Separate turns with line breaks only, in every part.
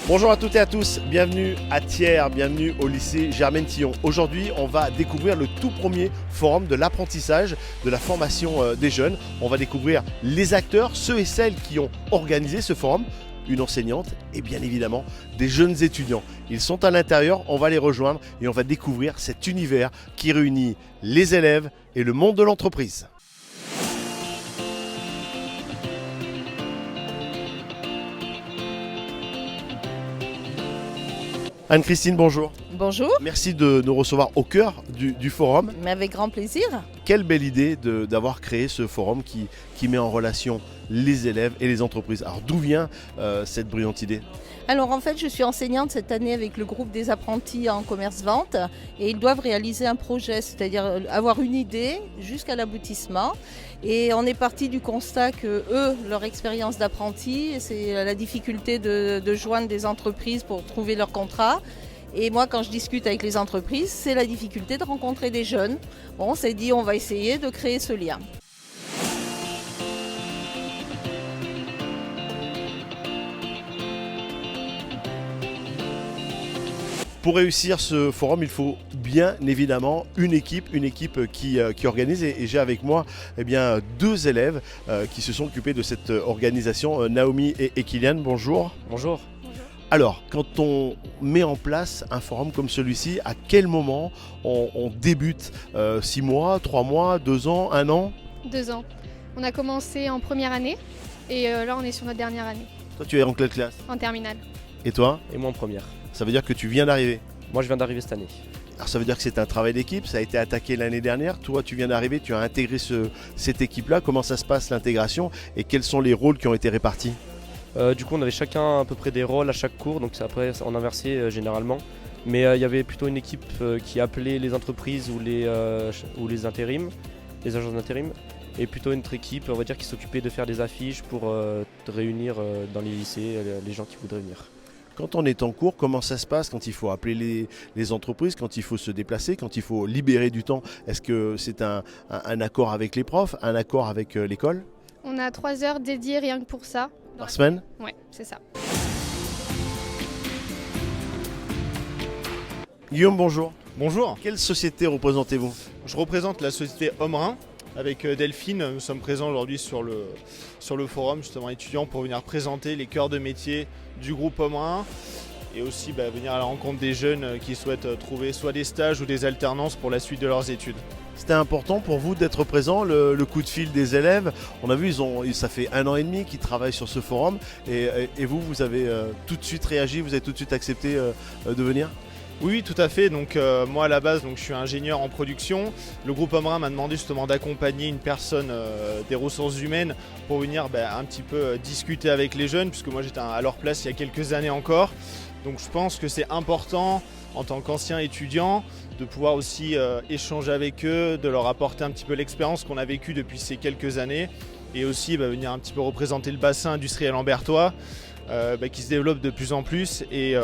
Bonjour à toutes et à tous, bienvenue à Thiers, bienvenue au lycée Germaine-Tillon. Aujourd'hui, on va découvrir le tout premier forum de l'apprentissage, de la formation des jeunes. On va découvrir les acteurs, ceux et celles qui ont organisé ce forum, une enseignante et bien évidemment des jeunes étudiants. Ils sont à l'intérieur, on va les rejoindre et on va découvrir cet univers qui réunit les élèves et le monde de l'entreprise. Anne-Christine, bonjour.
Bonjour,
Merci de nous recevoir au cœur du forum.
mais avec grand plaisir.
Quelle belle idée d'avoir créé ce forum qui met en relation les élèves et les entreprises. Alors d'où vient cette brillante idée ?
Alors en fait, je suis enseignante cette année avec le groupe des apprentis en commerce-vente et ils doivent réaliser un projet, c'est-à-dire avoir une idée jusqu'à l'aboutissement. Et on est parti du constat que eux, leur expérience d'apprenti, c'est la difficulté de joindre des entreprises pour trouver leur contrat. Et moi, quand je discute avec les entreprises, c'est la difficulté de rencontrer des jeunes. Bon, on s'est dit, on va essayer de créer ce lien.
Pour réussir ce forum, il faut bien évidemment une équipe qui organise. Et j'ai avec moi deux élèves qui se sont occupés de cette organisation, Naomi et Kylian. Bonjour.
Bonjour.
Alors, quand on met en place un forum comme celui-ci, à quel moment on débute 6 mois, 3 mois, 2 ans, 1 an ?
2 ans. On a commencé en première année et là on est sur notre dernière année,
Toi, tu es en quelle classe ?
en terminale.
Et toi ?
Et moi en première.
Ça veut dire que tu viens d'arriver.
Moi je viens d'arriver cette année.
Alors ça veut dire que c'est un travail d'équipe, ça a été attaqué l'année dernière. Toi, tu viens d'arriver, tu as intégré cette équipe-là. Comment ça se passe l'intégration et quels sont les rôles qui ont été répartis ?
Du coup on avait chacun à peu près des rôles à chaque cours, donc c'est après en inversé généralement. Mais il y avait plutôt une équipe qui appelait les entreprises ou les intérims, les agences d'intérim. Et plutôt une autre équipe, on va dire, qui s'occupait de faire des affiches pour réunir dans les lycées les gens qui voudraient venir.
Quand on est en cours, comment ça se passe quand il faut appeler les entreprises, quand il faut se déplacer, quand il faut libérer du temps ? Est-ce que c'est un accord avec les profs, un accord avec l'école ?
On a 3 heures dédiées rien que pour ça.
Par semaine ?
Ouais, c'est ça.
Guillaume, bonjour.
Bonjour,
Quelle société représentez-vous ?
je représente la société Homme-Rhin avec Delphine. Nous sommes présents aujourd'hui sur le forum justement étudiant pour venir présenter les cœurs de métier du groupe Homme-Rhin et aussi venir à la rencontre des jeunes qui souhaitent trouver soit des stages ou des alternances pour la suite de leurs études.
C'était important pour vous d'être présent, le coup de fil des élèves. On a vu, ça fait 1 an et demi qu'ils travaillent sur ce forum et vous avez tout de suite réagi, vous avez tout de suite accepté de venir ?
Oui, tout à fait. Donc moi à la base, je suis ingénieur en production. Le groupe Homme-Rhin m'a demandé justement d'accompagner une personne des ressources humaines pour venir un petit peu discuter avec les jeunes, puisque moi j'étais à leur place il y a quelques années encore. Donc je pense que c'est important en tant qu'ancien étudiant de pouvoir aussi échanger avec eux, de leur apporter un petit peu l'expérience qu'on a vécue depuis ces quelques années et aussi venir un petit peu représenter le bassin industriel lambertois. Qui se développe de plus en plus et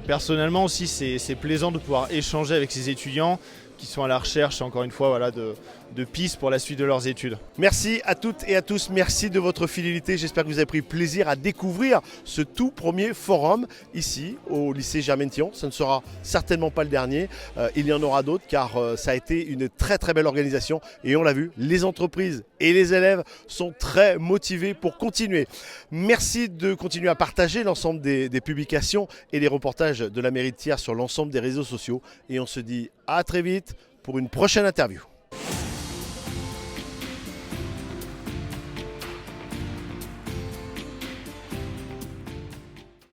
personnellement aussi c'est plaisant de pouvoir échanger avec ces étudiants qui sont à la recherche encore une fois de pistes pour la suite de leurs études.
Merci à toutes et à tous, merci de votre fidélité. J'espère que vous avez pris plaisir à découvrir ce tout premier forum ici au lycée Germaine-Tillon. Ce ne sera certainement pas le dernier, il y en aura d'autres car ça a été une très très belle organisation et on l'a vu, les entreprises et les élèves sont très motivés pour continuer. Merci de continuer à partager l'ensemble des publications et des reportages de la mairie de Thiers sur l'ensemble des réseaux sociaux et on se dit à très vite pour une prochaine interview.